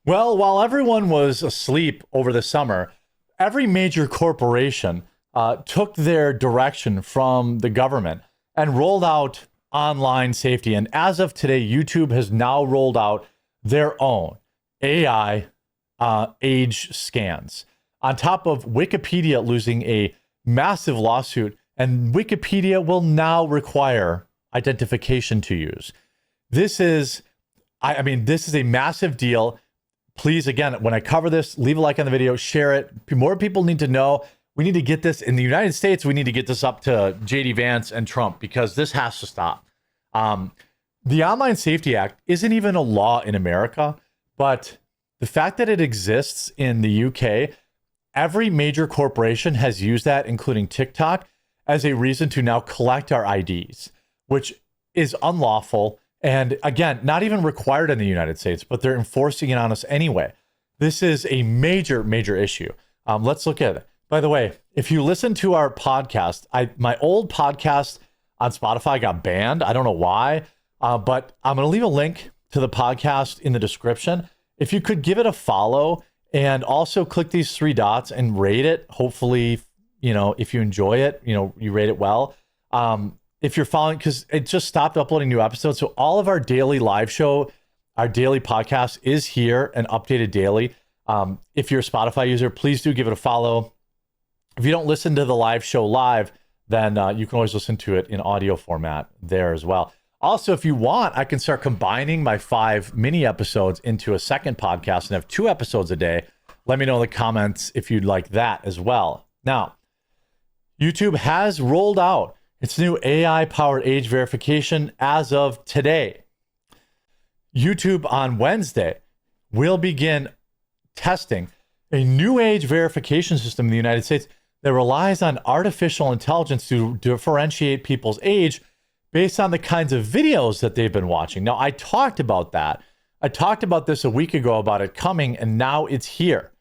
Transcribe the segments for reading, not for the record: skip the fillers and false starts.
Well, while everyone was asleep over the summer, every major corporation took their direction from the government and rolled out online safety. And as of today, YouTube has now rolled out their own AI age scans on top of Wikipedia losing a massive lawsuit. And Wikipedia will now require identification to use. This is, I mean, this is a massive deal. Please, again, when I cover this, leave a like on the video, share it. More people need to know. We need to get this in the United States. We need to get this up to JD Vance and Trump because this has to stop. The Online Safety Act isn't even a law in America, but the fact that it exists in the UK, every major corporation has used that, including TikTok, as a reason to now collect our IDs, which is unlawful. And again, not even required in the United States, but they're enforcing it on us anyway. This is a major, major issue. Let's look at it. By the way, if you listen to our podcast, my old podcast on Spotify got banned. I don't know why, but I'm going to leave a link to the podcast in the description. If you could give it a follow and also click these three dots and rate it, hopefully, you know, if you enjoy it, you know, you rate it well. If you're following, because it just stopped uploading new episodes. So all of our daily live show, our daily podcast is here and updated daily. If you're a Spotify user, please do give it a follow. If you don't listen to the live show live, then you can always listen to it in audio format there as well. Also, if you want, I can start combining my 5 mini episodes into a second podcast and have 2 episodes a day. Let me know in the comments if you'd like that as well. Now, YouTube has rolled out its new AI-powered age verification as of today. YouTube on Wednesday will begin testing a new age verification system in the United States that relies on artificial intelligence to differentiate people's age based on the kinds of videos that they've been watching. Now, I talked about that. I talked about this a week ago about it coming, and now it's here.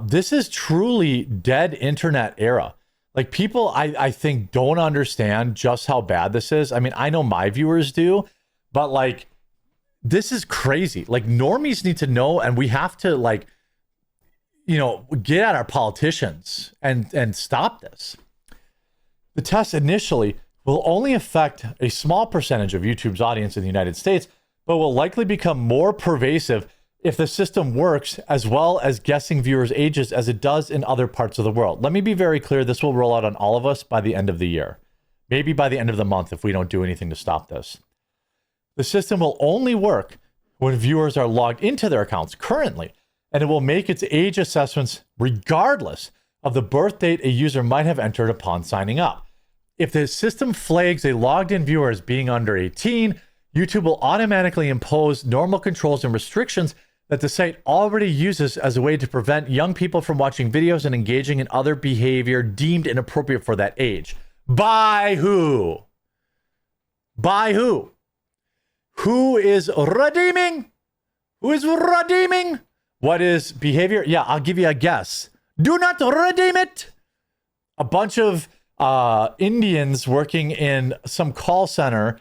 This is truly dead internet era. Like, people, I think, don't understand just how bad this is. I mean, I know my viewers do, but like, this is crazy. Like, normies need to know, and we have to, like, you know, get at our politicians and stop this. The test initially will only affect a small percentage of YouTube's audience in the United States, but will likely become more pervasive if the system works as well as guessing viewers' ages as it does in other parts of the world. Let me be very clear. This will roll out on all of us by the end of the year, maybe by the end of the month if we don't do anything to stop this. The system will only work when viewers are logged into their accounts currently, and it will make its age assessments regardless of the birth date a user might have entered upon signing up. If the system flags a logged-in viewer as being under 18, YouTube will automatically impose normal controls and restrictions that the site already uses as a way to prevent young people from watching videos and engaging in other behavior deemed inappropriate for that age. By who? By who? Who is redeeming? Who is redeeming? What is behavior? Yeah, I'll give you a guess. Do not redeem it. A bunch of Indians working in some call center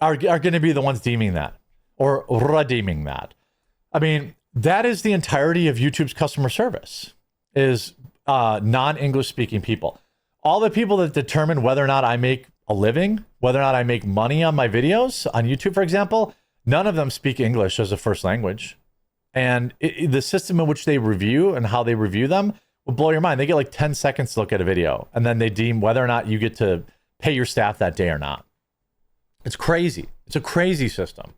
are going to be the ones deeming that or redeeming that. I mean, that is the entirety of YouTube's customer service, is non-English speaking people. All the people that determine whether or not I make a living, whether or not I make money on my videos on YouTube, for example, none of them speak English as a first language. And the system in which they review and how they review them will blow your mind. They get like 10 seconds to look at a video, and then they deem whether or not you get to pay your staff that day or not. It's crazy. It's a crazy system.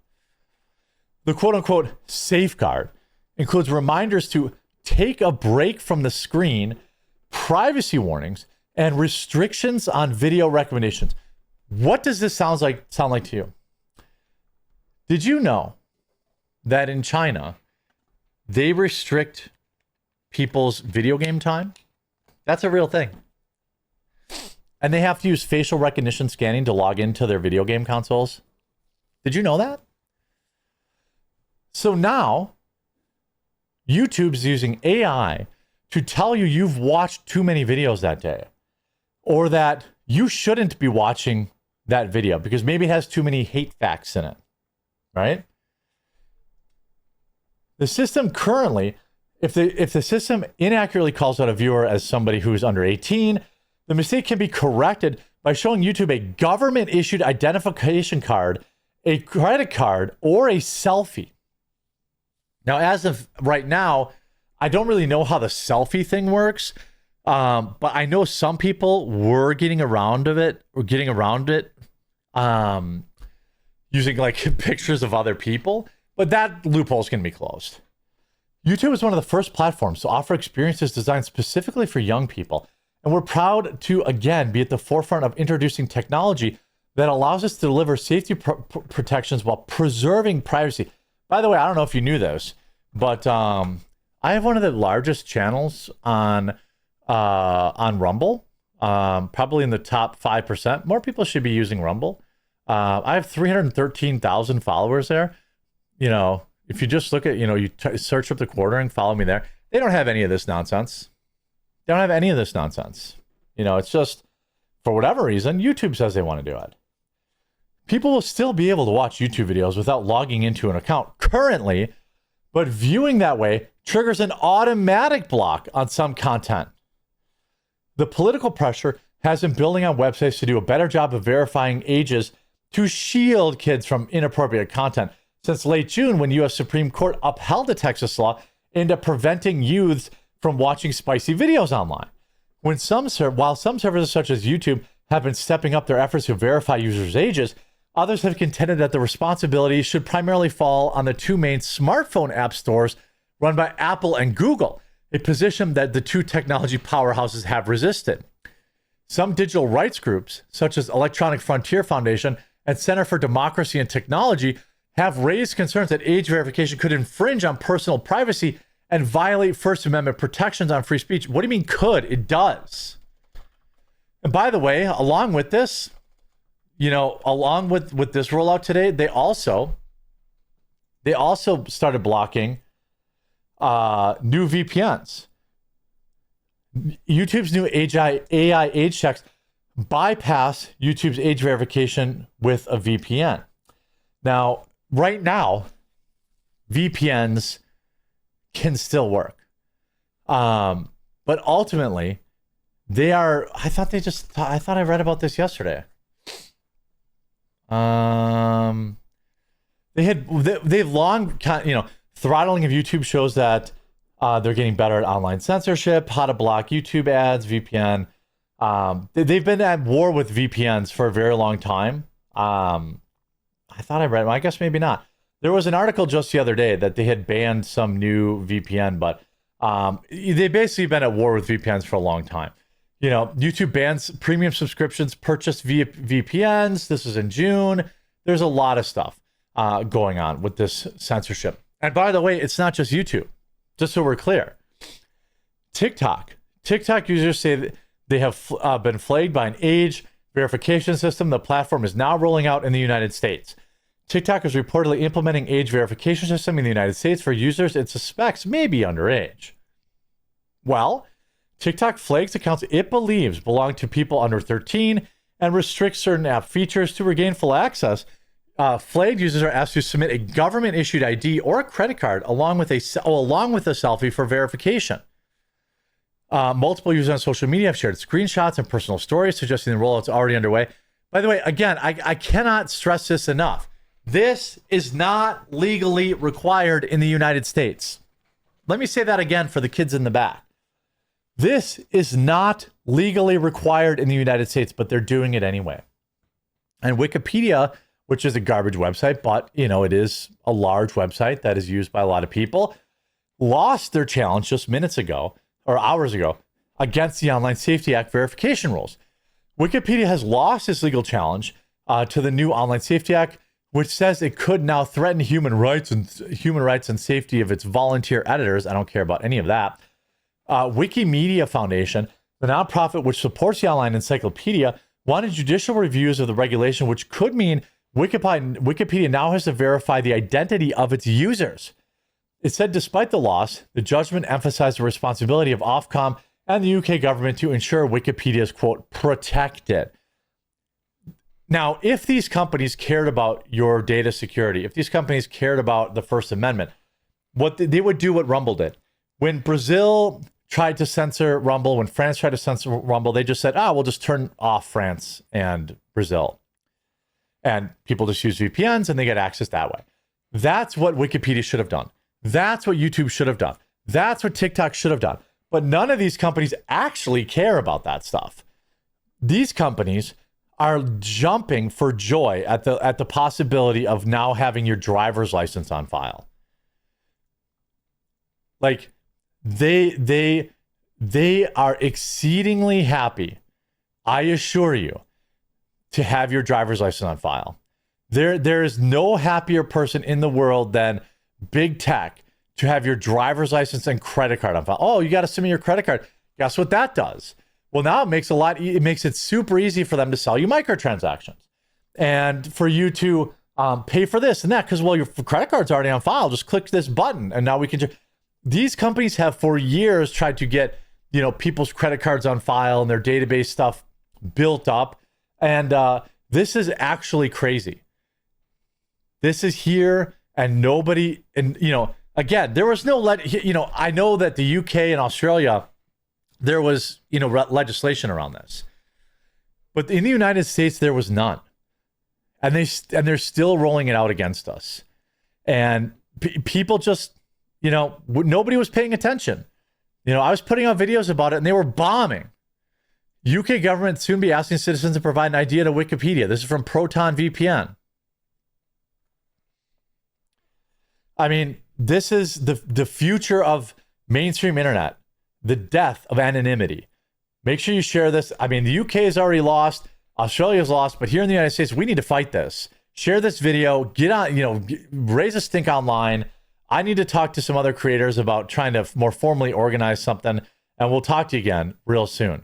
The quote-unquote safeguard includes reminders to take a break from the screen, privacy warnings, and restrictions on video recommendations. What does this sound like to you? Did you know that in China, they restrict people's video game time? That's a real thing. And they have to use facial recognition scanning to log into their video game consoles. Did you know that? So now, YouTube's using AI to tell you you've watched too many videos that day, or that you shouldn't be watching that video because maybe it has too many hate facts in it, right? The system currently, if the system inaccurately calls out a viewer as somebody who is under 18, the mistake can be corrected by showing YouTube a government-issued identification card, a credit card, or a selfie. Now, as of right now, I don't really know how the selfie thing works, but I know some people were getting around it, using like pictures of other people, but that loophole is going to be closed. YouTube is one of the first platforms to offer experiences designed specifically for young people. And we're proud to, again, be at the forefront of introducing technology that allows us to deliver safety protections while preserving privacy. By the way, I don't know if you knew this, but I have one of the largest channels on Rumble, probably in the top 5%. More people should be using Rumble. I have 313,000 followers there. You know, if you just look at, you search up the quartering, follow me there. They don't have any of this nonsense. They don't have any of this nonsense. It's just, for whatever reason, YouTube says they want to do it. People will still be able to watch YouTube videos without logging into an account currently, but viewing that way triggers an automatic block on some content. The political pressure has been building on websites to do a better job of verifying ages to shield kids from inappropriate content since late June, when U.S. Supreme Court upheld a Texas law into preventing youths from watching spicy videos online. While some services such as YouTube have been stepping up their efforts to verify users' ages, others have contended that the responsibility should primarily fall on the two main smartphone app stores run by Apple and Google, a position that the two technology powerhouses have resisted. Some digital rights groups, such as Electronic Frontier Foundation and Center for Democracy and Technology, have raised concerns that age verification could infringe on personal privacy and violate First Amendment protections on free speech. What do you mean could? It does. And by the way, along with this, along with this rollout today, they also started blocking new VPNs. YouTube's new AI age checks bypass YouTube's age verification with a VPN. Now, right now, VPNs can still work. But ultimately, they are, I thought I read about this yesterday. They've long, throttling of YouTube shows that they're getting better at online censorship, how to block YouTube ads, VPN. They've been at war with VPNs for a very long time. I thought I read, well, I guess maybe not. There was an article just the other day that they had banned some new VPN, but they've basically been at war with VPNs for a long time. YouTube bans premium subscriptions purchased via VPNs. This was in June. There's a lot of stuff going on with this censorship. And by the way, it's not just YouTube, just so we're clear. TikTok users say that they have been flagged by an age verification system the platform is now rolling out in the United States. TikTok is reportedly implementing age verification system in the United States for users it suspects may be underage. Well, TikTok flags accounts it believes belong to people under 13 and restricts certain app features to regain full access. Flagged users are asked to submit a government-issued ID or a credit card along with a selfie for verification. Multiple users on social media have shared screenshots and personal stories suggesting the rollout's already underway. By the way, again, I cannot stress this enough. This is not legally required in the United States. Let me say that again for the kids in the back. This is not legally required in the United States, but they're doing it anyway. And Wikipedia, which is a garbage website, but it is a large website that is used by a lot of people, lost their challenge just minutes ago or hours ago against the Online Safety Act verification rules. Wikipedia has lost its legal challenge to the new Online Safety Act, which says it could now threaten human rights and safety of its volunteer editors. I don't care about any of that. Wikimedia Foundation, the nonprofit which supports the online encyclopedia, wanted judicial reviews of the regulation, which could mean Wikipedia now has to verify the identity of its users. It said despite the loss, the judgment emphasized the responsibility of Ofcom and the UK government to ensure Wikipedia is, quote, protected. Now, if these companies cared about your data security, if these companies cared about the First Amendment, they would do what Rumble did. When Brazil tried to censor Rumble, when France tried to censor Rumble, they just said, we'll just turn off France and Brazil. And people just use VPNs and they get access that way. That's what Wikipedia should have done. That's what YouTube should have done. That's what TikTok should have done. But none of these companies actually care about that stuff. These companies are jumping for joy at the possibility of now having your driver's license on file. Like, they are exceedingly happy, I assure you, to have your driver's license on file. There is no happier person in the world than big tech to have your driver's license and credit card on file. Oh, you got to send me your credit card. Guess what that does? Well, now it makes it super easy for them to sell you microtransactions and for you to pay for this and that, because, well, your credit card's already on file. Just click this button and now we can. These companies have for years tried to get, people's credit cards on file and their database stuff built up. And this is actually crazy. This is here, and nobody, and, again, there was no, I know that the UK and Australia, there was, legislation around this. But in the United States, there was none. And they're still rolling it out against us. And people just, nobody was paying attention. I was putting out videos about it and they were bombing. UK government soon be asking citizens to provide an ID to Wikipedia. This is from Proton VPN. I mean, this is the future of mainstream internet, the death of anonymity. Make sure you share this. I mean, the UK is already lost. Australia's lost, but here in the United States, we need to fight this. Share this video, get on, raise a stink online. I need to talk to some other creators about trying to more formally organize something, and we'll talk to you again real soon.